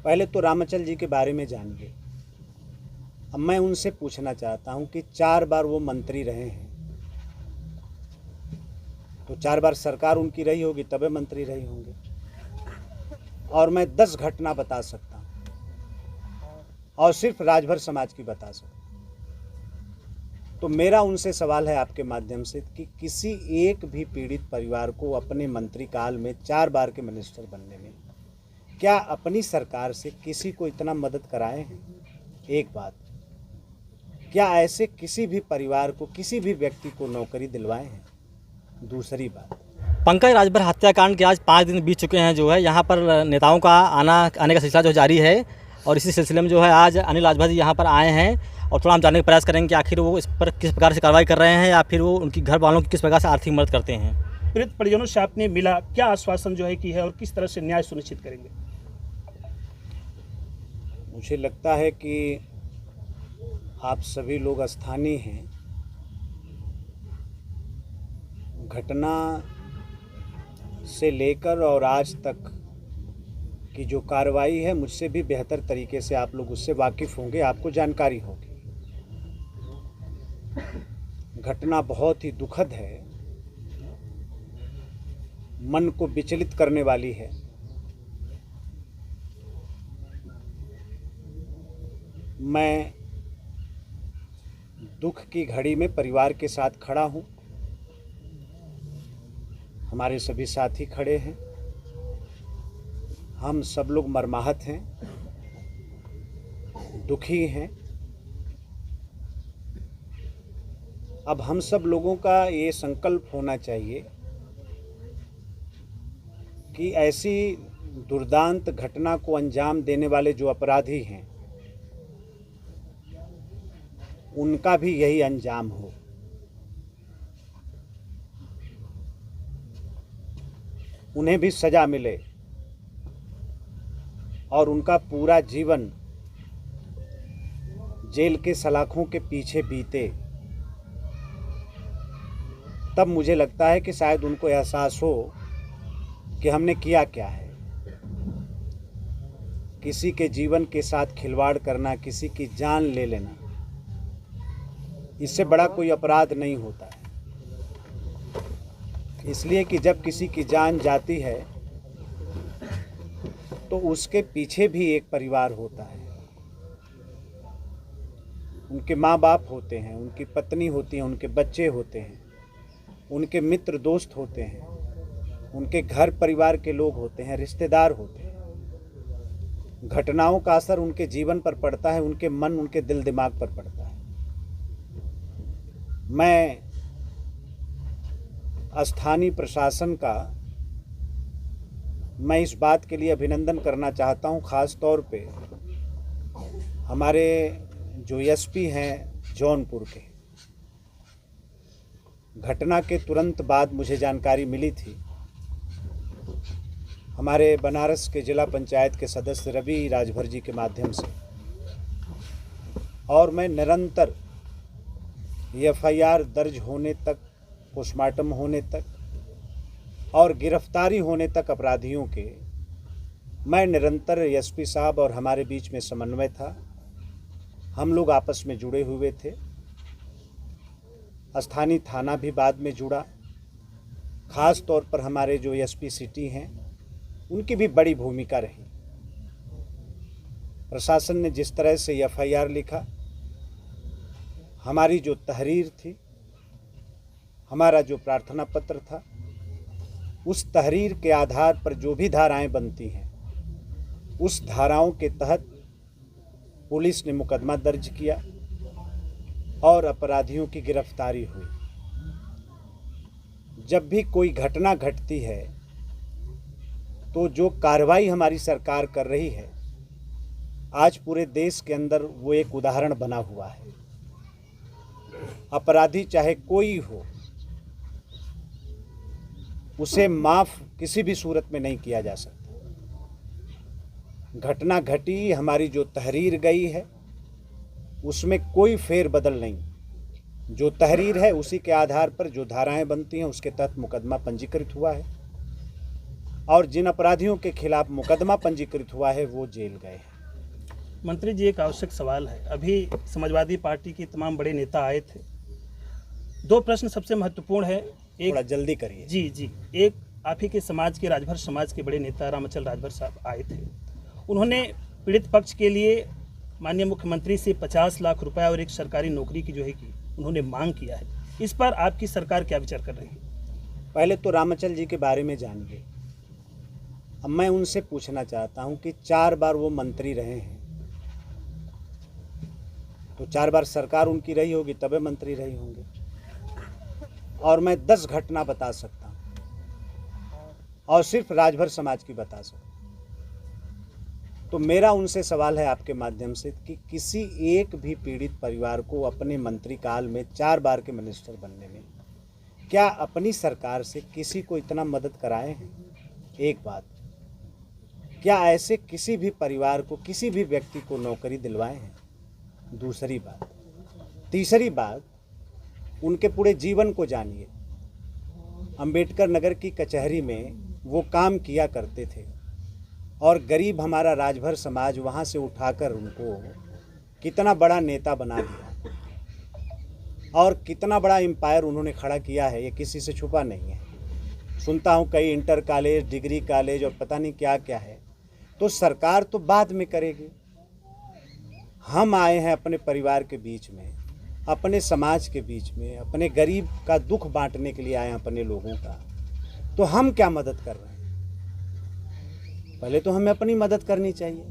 पहले तो रामाचल जी के बारे में जानिए। अब मैं उनसे पूछना चाहता हूं कि 4 बार वो मंत्री रहे हैं, तो 4 बार सरकार उनकी रही होगी तबे मंत्री रहे होंगे। और मैं 10 घटना बता सकता हूं और सिर्फ राजभर समाज की बता सकता हूं। तो मेरा उनसे सवाल है आपके माध्यम से कि किसी एक भी पीड़ित परिवार को अपने मंत्री काल में 4 बार के मिनिस्टर बनने में क्या अपनी सरकार से किसी को इतना मदद कराए हैं? एक बात, क्या ऐसे किसी भी परिवार को, किसी भी व्यक्ति को नौकरी दिलवाए हैं? दूसरी बात, पंकज राजभर हत्याकांड के आज 5 दिन बीत चुके हैं। जो है यहाँ पर नेताओं का आने का सिलसिला जो जारी है और इसी सिलसिले में जो है आज अनिल राजभर जी यहाँ पर आए हैं और थोड़ा हम जानने का प्रयास करेंगे कि आखिर वो इस पर किस प्रकार से कार्रवाई कर रहे हैं या फिर वो उनकी घर वालों की किस प्रकार से आर्थिक मदद करते हैं। पीड़ित परिजनों से आपने मिला, क्या आश्वासन जो है की है और किस तरह से न्याय सुनिश्चित करेंगे? मुझे लगता है कि आप सभी लोग स्थानीय हैं। घटना से लेकर और आज तक की जो कार्रवाई है, मुझसे भी बेहतर तरीके से आप लोग उससे वाकिफ़ होंगे, आपको जानकारी होगी। घटना बहुत ही दुखद है, मन को विचलित करने वाली है। मैं दुख की घड़ी में परिवार के साथ खड़ा हूं, हमारे सभी साथी खड़े हैं, हम सब लोग मर्माहत हैं, दुखी हैं। अब हम सब लोगों का ये संकल्प होना चाहिए कि ऐसी दुर्दांत घटना को अंजाम देने वाले जो अपराधी हैं उनका भी यही अंजाम हो। उन्हें भी सजा मिले और उनका पूरा जीवन जेल के सलाखों के पीछे बीते। तब मुझे लगता है कि शायद उनको एहसास हो कि हमने किया क्या है। किसी के जीवन के साथ खिलवाड़ करना, किसी की जान ले लेना, इससे बड़ा कोई अपराध नहीं होता है। इसलिए कि जब किसी की जान जाती है तो उसके पीछे भी एक परिवार होता है। उनके माँ बाप होते हैं, उनकी पत्नी होती है, उनके बच्चे होते हैं, उनके मित्र दोस्त होते हैं, उनके घर परिवार के लोग होते हैं, रिश्तेदार होते हैं। घटनाओं का असर उनके जीवन पर पड़ता है, उनके मन, उनके दिल दिमाग पर पड़ता है। मैं स्थानीय प्रशासन का मैं इस बात के लिए अभिनंदन करना चाहता हूं, ख़ास तौर पे हमारे जो एसपी हैं जौनपुर के। घटना के तुरंत बाद मुझे जानकारी मिली थी, हमारे बनारस के जिला पंचायत के सदस्य रवि राजभर जी के माध्यम से, और मैं निरंतर एफआईआर दर्ज होने तक, पोस्टमार्टम होने तक और गिरफ्तारी होने तक अपराधियों के, मैं निरंतर एसपी साहब और हमारे बीच में समन्वय था। हम लोग आपस में जुड़े हुए थे। स्थानीय थाना भी बाद में जुड़ा। ख़ास तौर पर हमारे जो एसपी सिटी हैं उनकी भी बड़ी भूमिका रही। प्रशासन ने जिस तरह से एफआईआर लिखा, हमारी जो तहरीर थी, हमारा जो प्रार्थना पत्र था, उस तहरीर के आधार पर जो भी धाराएं बनती हैं, उस धाराओं के तहत पुलिस ने मुकदमा दर्ज किया और अपराधियों की गिरफ्तारी हुई। जब भी कोई घटना घटती है तो जो कार्रवाई हमारी सरकार कर रही है, आज पूरे देश के अंदर वो एक उदाहरण बना हुआ है। अपराधी चाहे कोई हो, उसे माफ़ किसी भी सूरत में नहीं किया जा सकता। घटना घटी, हमारी जो तहरीर गई है उसमें कोई फेर बदल नहीं। जो तहरीर है उसी के आधार पर जो धाराएं बनती हैं उसके तहत मुकदमा पंजीकृत हुआ है। और जिन अपराधियों के खिलाफ मुकदमा पंजीकृत हुआ है वो जेल गए हैं। मंत्री जी, एक आवश्यक सवाल है। अभी समाजवादी पार्टी के तमाम बड़े नेता आए थे। दो प्रश्न सबसे महत्वपूर्ण है। थोड़ा जल्दी करिए। जी, एक आप ही के समाज के, राजभर समाज के बड़े नेता रामचल राजभर साहब आए थे। उन्होंने पीड़ित पक्ष के लिए माननीय मुख्यमंत्री से 50 लाख रुपए और एक सरकारी नौकरी की उन्होंने मांग किया है। इस पर आपकी सरकार क्या विचार कर रही है? पहले तो रामचल जी के बारे में जानिए। अब मैं उनसे पूछना चाहता हूं कि 4 बार वो मंत्री रहे हैं, तो 4 बार सरकार उनकी रही होगी तबे मंत्री रहे होंगे। और मैं 10 घटना बता सकता हूं और सिर्फ राजभर समाज की बता सकता हूं। तो मेरा उनसे सवाल है आपके माध्यम से कि किसी एक भी पीड़ित परिवार को अपने मंत्री काल में 4 बार के मिनिस्टर बनने में क्या अपनी सरकार से किसी को इतना मदद कराए हैं? एक बात। क्या ऐसे किसी भी परिवार को, किसी भी व्यक्ति को नौकरी दिलवाए हैं? दूसरी बात। तीसरी बात, उनके पूरे जीवन को जानिए। अंबेडकर नगर की कचहरी में वो काम किया करते थे और गरीब हमारा राजभर समाज वहाँ से उठाकर उनको कितना बड़ा नेता बना दिया और कितना बड़ा एम्पायर उन्होंने खड़ा किया है, ये किसी से छुपा नहीं है। सुनता हूँ कई इंटर कॉलेज, डिग्री कॉलेज और पता नहीं क्या क्या है। तो सरकार तो बाद में करेगी। हम आए हैं अपने परिवार के बीच में, अपने समाज के बीच में, अपने गरीब का दुख बांटने के लिए आए हैं, अपने लोगों का। तो हम क्या मदद कर रहे हैं? पहले तो हमें अपनी मदद करनी चाहिए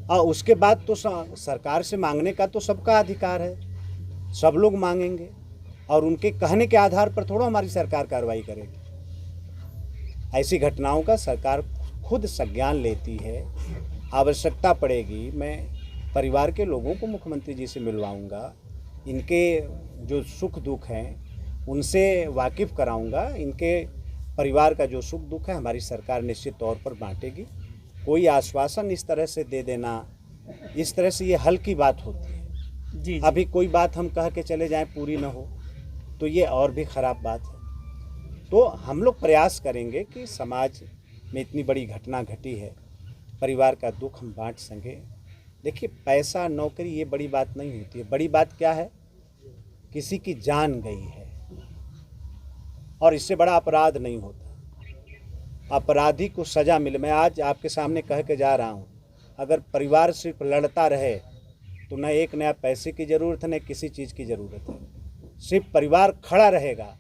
और उसके बाद तो सरकार से मांगने का तो सबका अधिकार है। सब लोग मांगेंगे और उनके कहने के आधार पर थोड़ा हमारी सरकार कार्रवाई करेगी। ऐसी घटनाओं का सरकार खुद संज्ञान लेती है। आवश्यकता पड़ेगी मैं परिवार के लोगों को मुख्यमंत्री जी से मिलवाऊंगा, इनके जो सुख दुख हैं उनसे वाकिफ़ कराऊंगा। इनके परिवार का जो सुख दुख है हमारी सरकार निश्चित तौर पर बांटेगी। कोई आश्वासन इस तरह से दे देना, इस तरह से ये हल की बात होती है। जी। अभी कोई बात हम कह के चले जाएं पूरी ना हो तो ये और भी ख़राब बात है। तो हम लोग प्रयास करेंगे कि समाज में इतनी बड़ी घटना घटी है, परिवार का दुख हम बांट सकें। देखिए, पैसा, नौकरी ये बड़ी बात नहीं होती है। बड़ी बात क्या है? किसी की जान गई है और इससे बड़ा अपराध नहीं होता। अपराधी को सज़ा मिले। मैं आज आपके सामने कह के जा रहा हूँ, अगर परिवार सिर्फ लड़ता रहे तो न एक नया पैसे की ज़रूरत है, न किसी चीज़ की ज़रूरत है। सिर्फ परिवार खड़ा रहेगा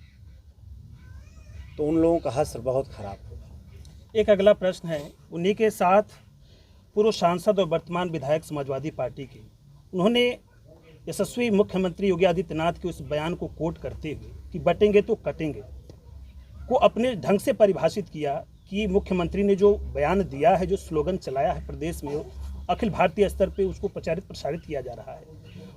तो उन लोगों का हश्र बहुत ख़राब होगा। एक अगला प्रश्न है, उन्हीं के साथ पूर्व सांसद और वर्तमान विधायक समाजवादी पार्टी के, उन्होंने यशस्वी मुख्यमंत्री योगी आदित्यनाथ के उस बयान को कोट करते हुए कि बटेंगे तो कटेंगे को अपने ढंग से परिभाषित किया कि मुख्यमंत्री ने जो बयान दिया है, जो स्लोगन चलाया है प्रदेश में, अखिल भारतीय स्तर पे उसको प्रचारित प्रसारित किया जा रहा है,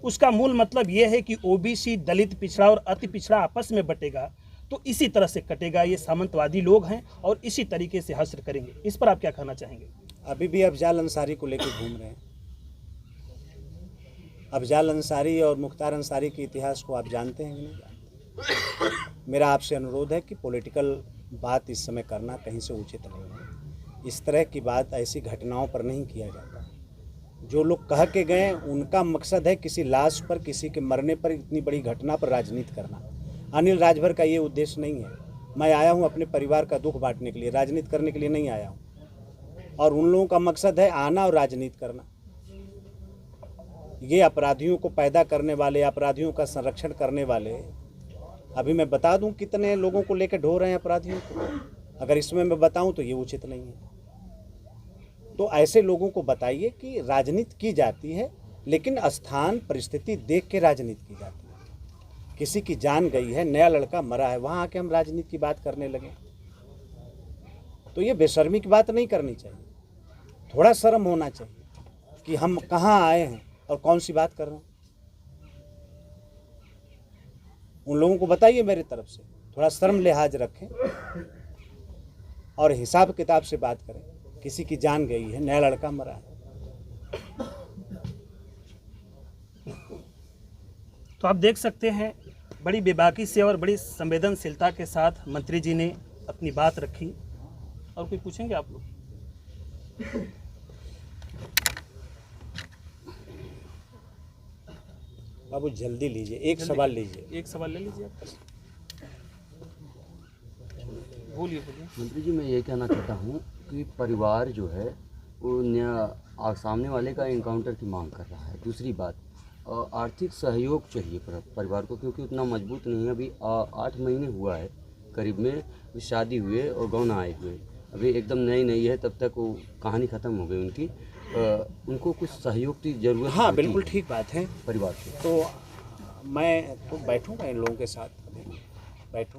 उसका मूल मतलब ये है कि ओबीसी, दलित, पिछड़ा और अति पिछड़ा आपस में बटेगा तो इसी तरह से कटेगा। ये सामंतवादी लोग हैं और इसी तरीके से हश्र करेंगे। इस पर आप क्या कहना चाहेंगे? अभी भी अफजाल अंसारी को लेकर घूम रहे हैं। अफजाल अंसारी और मुख्तार अंसारी के इतिहास को आप जानते हैं कि नहीं जानते? मेरा आपसे अनुरोध है कि पॉलिटिकल बात इस समय करना कहीं से उचित नहीं है। इस तरह की बात ऐसी घटनाओं पर नहीं किया जाता। जो लोग कह के गए उनका मकसद है किसी लाश पर, किसी के मरने पर, इतनी बड़ी घटना पर राजनीति करना। अनिल राजभर का ये उद्देश्य नहीं है। मैं आया हूँ अपने परिवार का दुख बांटने के लिए, राजनीति करने के लिए नहीं आया हूँ। और उन लोगों का मकसद है आना और राजनीति करना। ये अपराधियों को पैदा करने वाले, अपराधियों का संरक्षण करने वाले, अभी मैं बता दूं कितने लोगों को लेकर ढो रहे हैं अपराधियों को। अगर इसमें मैं बताऊं तो ये उचित नहीं है। तो ऐसे लोगों को बताइए कि राजनीति की जाती है, लेकिन स्थान परिस्थिति देख के राजनीति की जाती है। किसी की जान गई है, नया लड़का मरा है, वहाँ आके हम राजनीति की बात करने लगे तो ये बेशर्मी की बात नहीं करनी चाहिए। थोड़ा शर्म होना चाहिए कि हम कहाँ आए हैं और कौन सी बात कर रहे हैं। उन लोगों को बताइए मेरी तरफ से, थोड़ा शर्म लिहाज रखें और हिसाब किताब से बात करें। किसी की जान गई है, नया लड़का मरा है। तो आप देख सकते हैं बड़ी बेबाकी से और बड़ी संवेदनशीलता के साथ मंत्री जी ने अपनी बात रखी। और कोई पूछेंगे आप लोग? बाबू जल्दी लीजिए, एक सवाल लीजिए। एक सवाल ले लीजिए आप। बोलिए बोलिए। मंत्री जी, मैं ये कहना चाहता हूँ कि परिवार जो है वो सामने वाले का इनकाउंटर की मांग कर रहा है। दूसरी बात, आर्थिक सहयोग चाहिए परिवार को, क्योंकि उतना मजबूत नहीं है। अभी 8 महीने हुआ है करीब में शादी हुए और गौना आए हुए, अभी एकदम नई है, तब तक वो कहानी ख़त्म हो गई उनकी। उनको कुछ सहयोग की ज़रूरत। हाँ बिल्कुल ठीक बात है। परिवार को। तो मैं तो बैठूंगा इन लोगों के साथ।